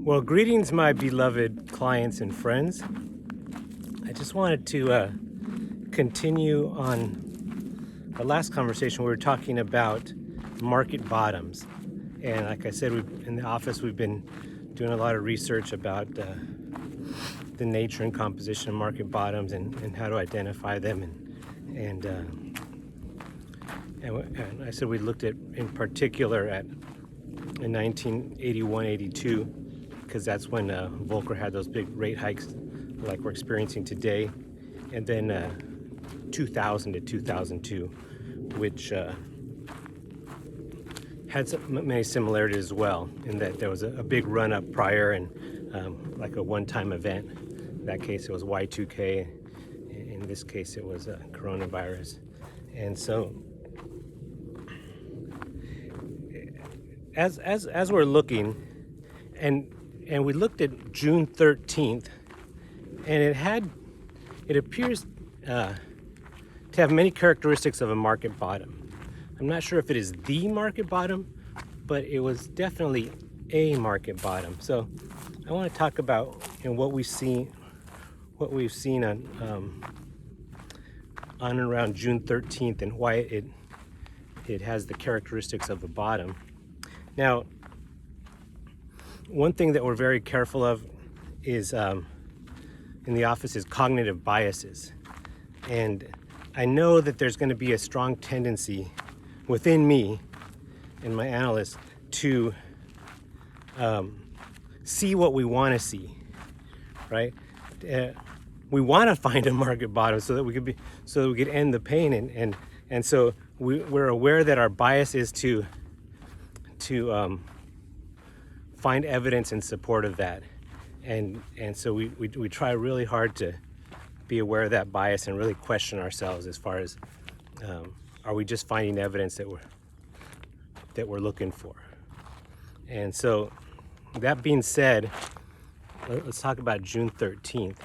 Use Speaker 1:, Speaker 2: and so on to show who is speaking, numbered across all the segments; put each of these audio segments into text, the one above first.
Speaker 1: Well, greetings, my beloved clients and friends. I just wanted to continue on the last conversation. We were talking about market bottoms. And like I said, in the office, we've been doing a lot of research about the nature and composition of market bottoms and how to identify them. And I said we looked at, in particular, at in 1981-82, because that's when Volcker had those big rate hikes like we're experiencing today, and then 2000 to 2002, which had many similarities as well, in that there was a big run up prior and like a one-time event. In that case it was Y2K, in this case it was coronavirus. And so as we're looking, and we looked at June 13th, and it appears to have many characteristics of a market bottom. I'm not sure if it is the market bottom, but it was definitely a market bottom. So I want to talk about what we've seen on and around June 13th, and why it has the characteristics of a bottom. Now, one thing that we're very careful of is in the office is cognitive biases. And I know that there's going to be a strong tendency within me and my analysts to see what we want to see, right? We want to find a market bottom so that we could end the pain, and so we're aware that our bias is to find evidence in support of that, and so we try really hard to be aware of that bias and really question ourselves as far as are we just finding evidence that we're looking for. And so, that being said, let's talk about June 13th,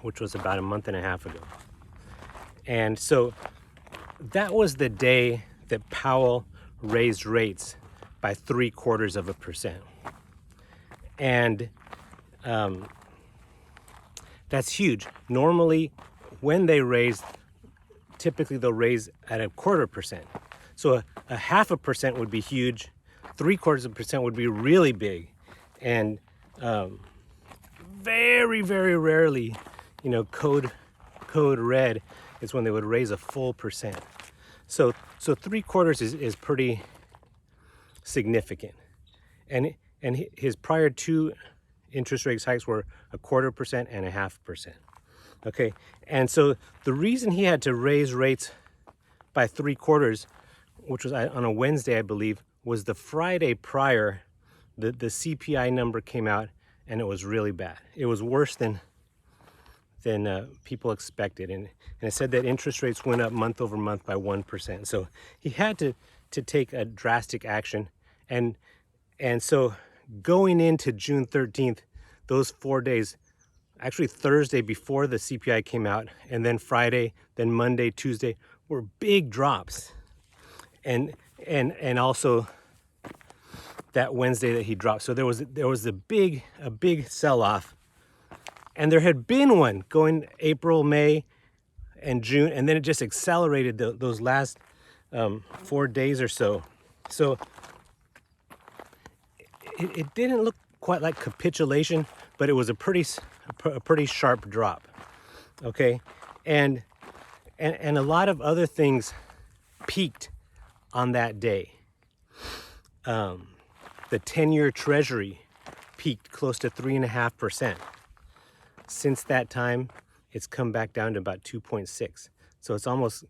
Speaker 1: which was about a month and a half ago. And so that was the day that Powell raised rates by 0.75%. And that's huge. Normally, when they raise, typically they'll raise at 0.25%. So a 0.5% would be huge. 0.75% would be really big. And very, very rarely, code red is when they would raise a full percent. So 0.75 is pretty significant. And his prior two interest rate hikes were 0.25% and 0.5%. Okay, and so the reason he had to raise rates by 0.75, which was on a Wednesday, I believe, was the Friday prior, the CPI number came out, and it was really bad. It was worse than people expected, and it said that interest rates went up month over month by 1%. So he had to take a drastic action, and so going into June 13th, those 4 days, actually Thursday before the CPI came out, and then Friday, then Monday, Tuesday, were big drops. And also that Wednesday that he dropped. So there was a big sell-off. And there had been one going April, May, and June, and then it just accelerated those last 4 days or so. So it didn't look quite like capitulation, but it was a pretty sharp drop. Okay, and a lot of other things peaked on that day. The 10-year Treasury peaked close to 3.5%. Since that time, it's come back down to about 2.6. So it's almost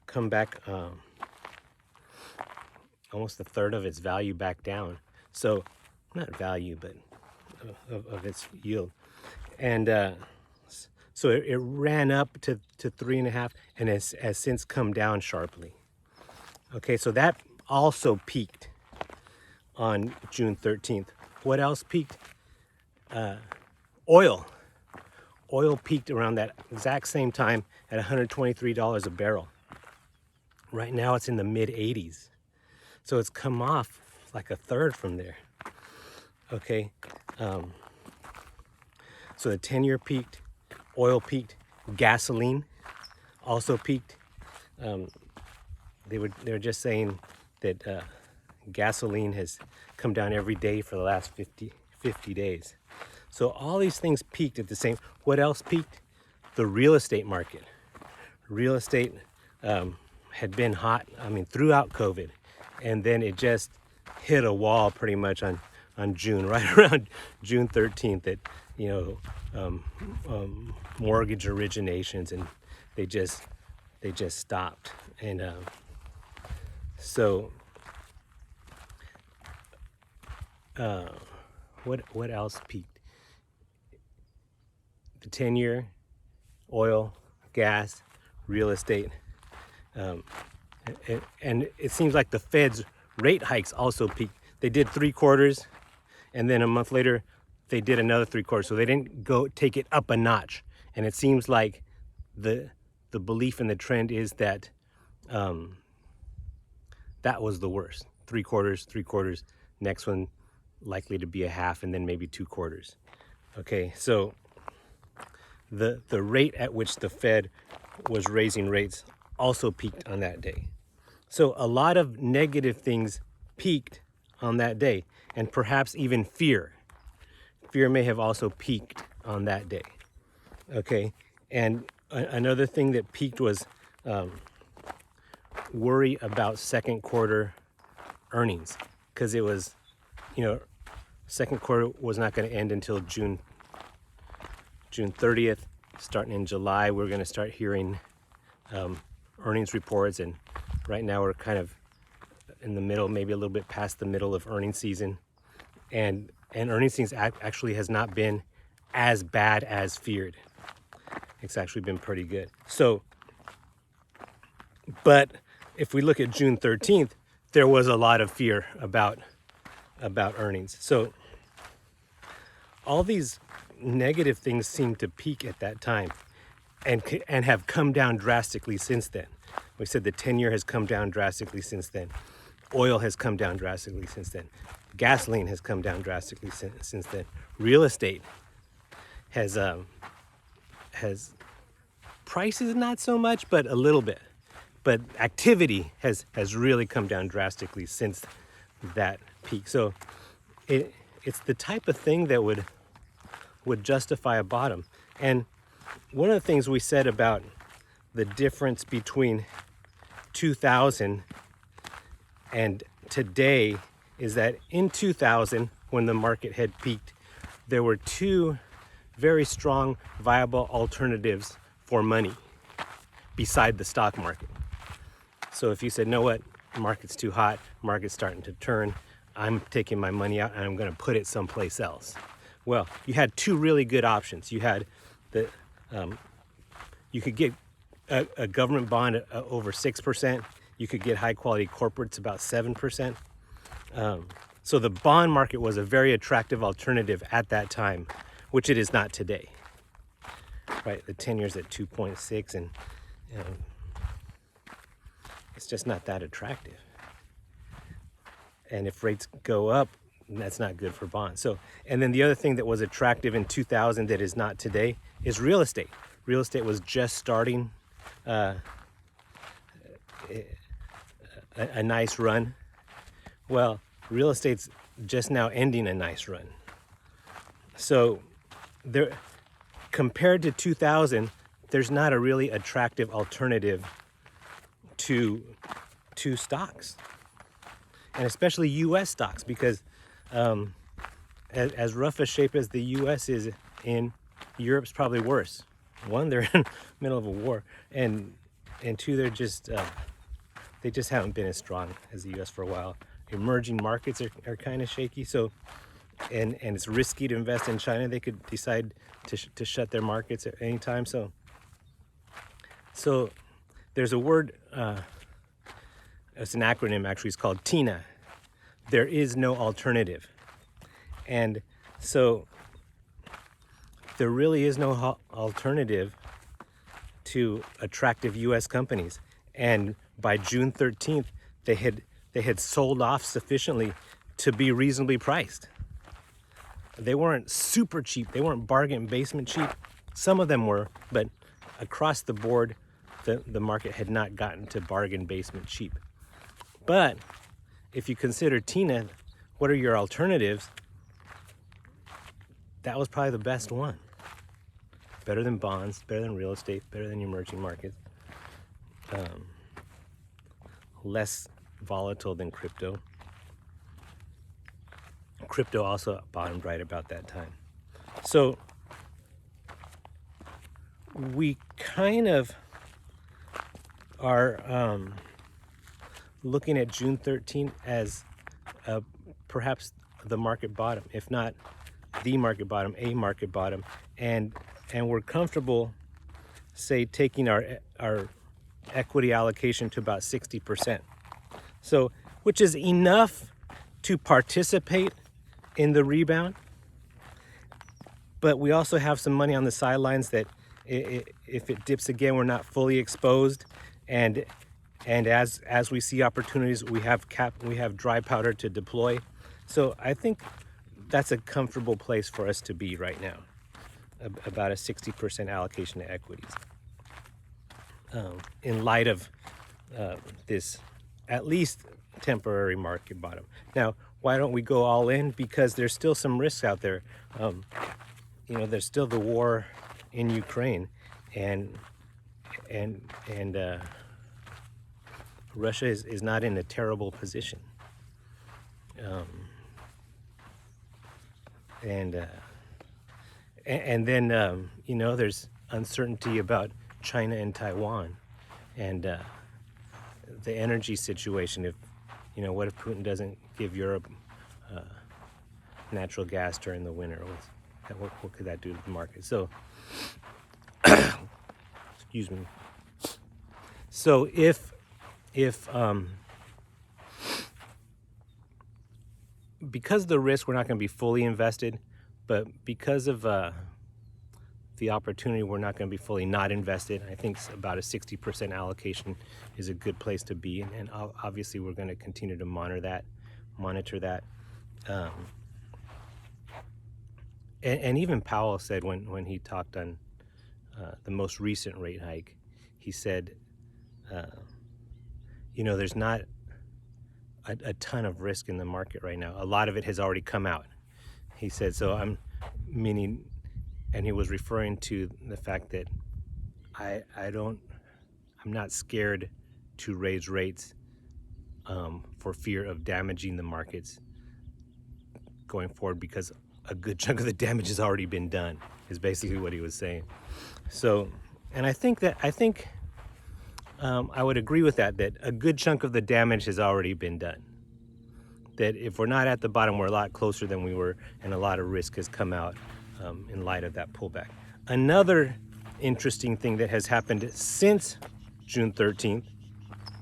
Speaker 1: come back almost a third of its value back down. So not value, but of its yield. And so it ran up to 3.5 and has since come down sharply. Okay, so that also peaked on June 13th. What else peaked? Oil. Oil peaked around that exact same time at $123 a barrel. Right now it's in the mid 80s. So it's come off like a third from there. Okay, so the 10-year peaked, oil peaked, gasoline also peaked. They were just saying that gasoline has come down every day for the last 50 days. So all these things peaked at the same. What else peaked? The real estate market. Real estate had been hot, I mean, throughout COVID, and then it just hit a wall pretty much on June, right around June 13th. That mortgage originations, and they just stopped. And so what else peaked? The 10-year, oil, gas, real estate, and it seems like the Fed's rate hikes also peaked. They did 3 quarters, and then a month later they did another 3 quarters. So they didn't go take it up a notch. And it seems like the belief and the trend is that that was the worst. 3 quarters. Next one likely to be a half, and then maybe 2 quarters. Okay, so the rate at which the Fed was raising rates also peaked on that day. So a lot of negative things peaked on that day, and perhaps even fear. Fear may have also peaked on that day. Okay, and another thing that peaked was worry about second quarter earnings, because it was, second quarter was not going to end until June 30th. Starting in July, we're going to start hearing earnings reports, and right now we're kind of in the middle, maybe a little bit past the middle of earnings season, and earnings season actually has not been as bad as feared. It's actually been pretty good. So, but if we look at June 13th, there was a lot of fear about earnings. So all these negative things seem to peak at that time and have come down drastically since then. We said the 10-year has come down drastically since then. Oil has come down drastically since then. Gasoline has come down drastically since then. Real estate has prices not so much, but a little bit. But activity has really come down drastically since that peak. So it's the type of thing that would justify a bottom. And one of the things we said about the difference between 2000 and today is that in 2000, when the market had peaked, there were 2 very strong, viable alternatives for money beside the stock market. So if you said, know what, the market's too hot, market's starting to turn, I'm taking my money out and I'm going to put it someplace else. Well, you had 2 really good options. You had you could get a government bond over 6%. You could get high quality corporates about 7%. So the bond market was a very attractive alternative at that time, which it is not today. Right, the 10-year's at 2.6, and it's just not that attractive. And if rates go up, that's not good for bonds. So, and then the other thing that was attractive in 2000 that is not today is real estate. Real estate was just starting a nice run. Well, real estate's just now ending a nice run. So there, compared to 2000, there's not a really attractive alternative to stocks, and especially U.S. stocks, because as rough a shape as the U.S. is in, Europe's probably worse. 1, they're in the middle of a war, and 2, they just haven't been as strong as the U.S. for a while. Emerging markets are kind of shaky, so and it's risky to invest in China. They could decide to shut their markets at any time. So there's a word, it's an acronym actually, it's called TINA. There is no alternative. And so there really is no alternative to attractive U.S. companies. And by June 13th, they had sold off sufficiently to be reasonably priced. they weren't super cheap. They weren't bargain basement cheap. Some of them were, but across the board, the market had not gotten to bargain basement cheap. But if you consider TINA, what are your alternatives? That was probably the best one. Better than bonds, better than real estate, better than emerging markets. Less volatile than crypto. Crypto also bottomed right about that time. So we kind of are looking at June 13th as perhaps the market bottom, if not the market bottom, a market bottom, and we're comfortable, say, taking our equity allocation to about 60%. So, which is enough to participate in the rebound, but we also have some money on the sidelines that if it dips again, we're not fully exposed, and as we see opportunities, we have dry powder to deploy. So I think that's a comfortable place for us to be right now, about a 60% allocation to equities, in light of this at least temporary market bottom. Now, why don't we go all in? Because there's still some risks out there. There's still the war in Ukraine, and Russia is not in a terrible position. And then there's uncertainty about China and Taiwan, and the energy situation. What if Putin doesn't give Europe natural gas during the winter? What could that do to the market? So, excuse me. So if because of the risk, we're not going to be fully invested, but because of the opportunity, we're not going to be fully not invested. I think about a 60% allocation is a good place to be, and obviously we're going to continue to monitor that. And even Powell said when he talked on the most recent rate hike, he said, there's not a ton of risk in the market right now. A lot of it has already come out. He said, so and he was referring to the fact that I'm not scared to raise rates for fear of damaging the markets going forward, because a good chunk of the damage has already been done, is basically what he was saying. So, and I think I would agree with that a good chunk of the damage has already been done. That if we're not at the bottom, we're a lot closer than we were, and a lot of risk has come out in light of that pullback. Another interesting thing that has happened since June 13th,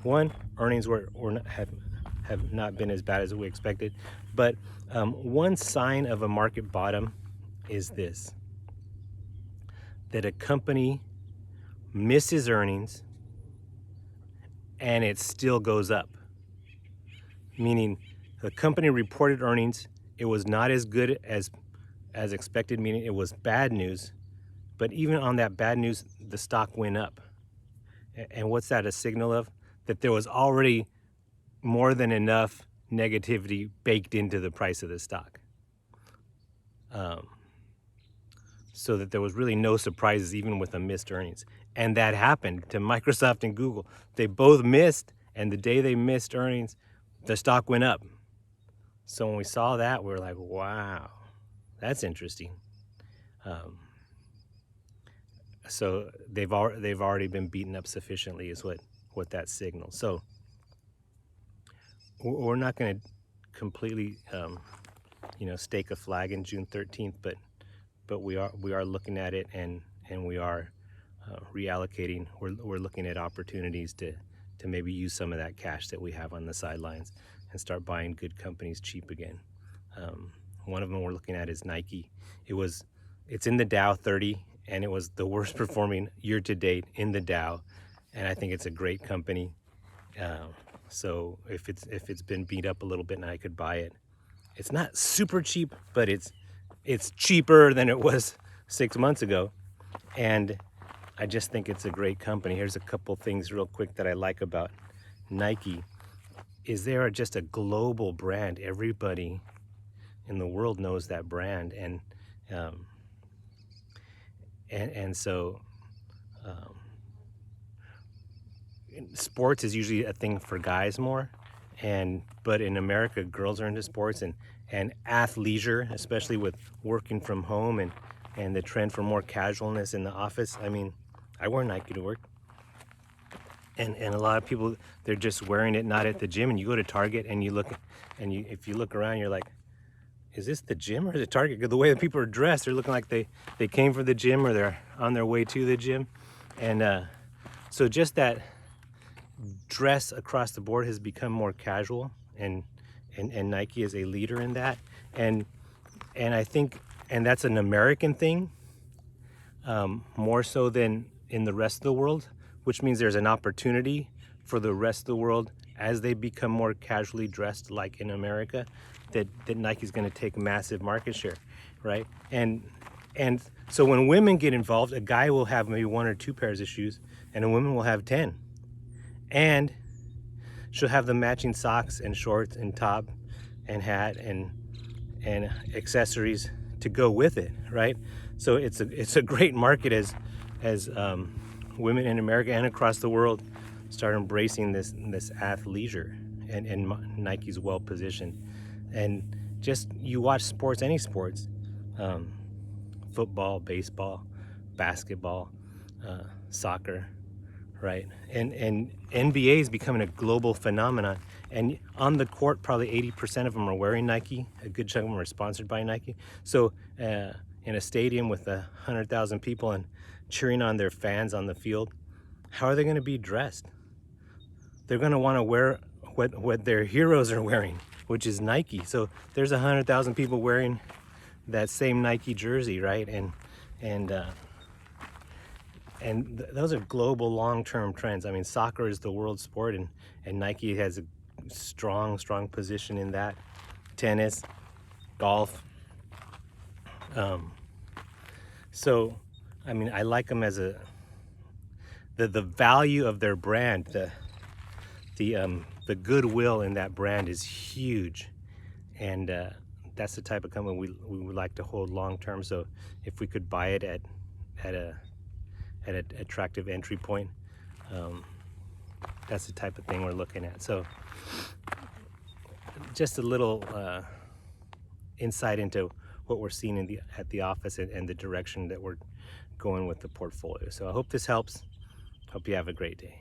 Speaker 1: one, earnings have not been as bad as we expected, but one sign of a market bottom is this: that a company misses earnings and it still goes up. Meaning the company reported earnings, it was not as good as expected, meaning it was bad news, but even on that bad news, the stock went up. And what's that a signal of? That there was already more than enough negativity baked into the price of the stock. So that there was really no surprises even with the missed earnings. And that happened to Microsoft and Google. They both missed, and the day they missed earnings, the stock went up. So when we saw that, we were like, wow, that's interesting. So they've already been beaten up sufficiently, is what that signals. So we're not going to completely stake a flag in June 13th, but we are looking at it, and we are reallocating. We're looking at opportunities to maybe use some of that cash that we have on the sidelines and start buying good companies cheap again. One of them we're looking at is Nike. It's in the Dow 30, and it was the worst performing year to date in the Dow, and I think it's a great company. So if it's been beat up a little bit, and I could buy it. It's not super cheap, but it's it's cheaper than it was 6 months ago. And I just think it's a great company. Here's a couple things real quick that I like about Nike. Is they're just a global brand. Everybody in the world knows that brand, and so sports is usually a thing for guys more, but in America, girls are into sports and athleisure, especially with working from home and the trend for more casualness in the office. I mean, I wear Nike to work. And a lot of people, they're just wearing it not at the gym. And you go to Target and you look, and if you look around, you're like, is this the gym or the Target? The way that people are dressed, they're looking like they came from the gym or they're on their way to the gym. And so just that dress across the board has become more casual, and Nike is a leader in that. And I think, and that's an American thing, more so than in the rest of the world, which means there's an opportunity for the rest of the world as they become more casually dressed like in America, that Nike's going to take massive market share, right? And so when women get involved, a guy will have maybe 1 or 2 pairs of shoes and a woman will have 10. And she'll have the matching socks and shorts and top and hat and accessories to go with it, right? So it's a great market as women in America and across the world start embracing this athleisure, and Nike's well positioned. And just, you watch sports, any sports, football, baseball, basketball, soccer, right? And NBA is becoming a global phenomenon. And on the court, probably 80% of them are wearing Nike. A good chunk of them are sponsored by Nike. So in a stadium with 100,000 people and cheering on their fans on the field, how are they going to be dressed? They're going to want to wear what their heroes are wearing, which is Nike. So there's 100,000 people wearing that same Nike jersey, right? And those are global long-term trends. I mean, soccer is the world sport, and Nike has a strong position in that. Tennis, golf. So, I mean, I like them as the value of their brand, the goodwill in that brand is huge, and that's the type of company we would like to hold long term. So if we could buy it at an attractive entry point, that's the type of thing we're looking at. So just a little insight into what we're seeing at the office and the direction that we're going with the portfolio. So I hope this helps. Hope you have a great day.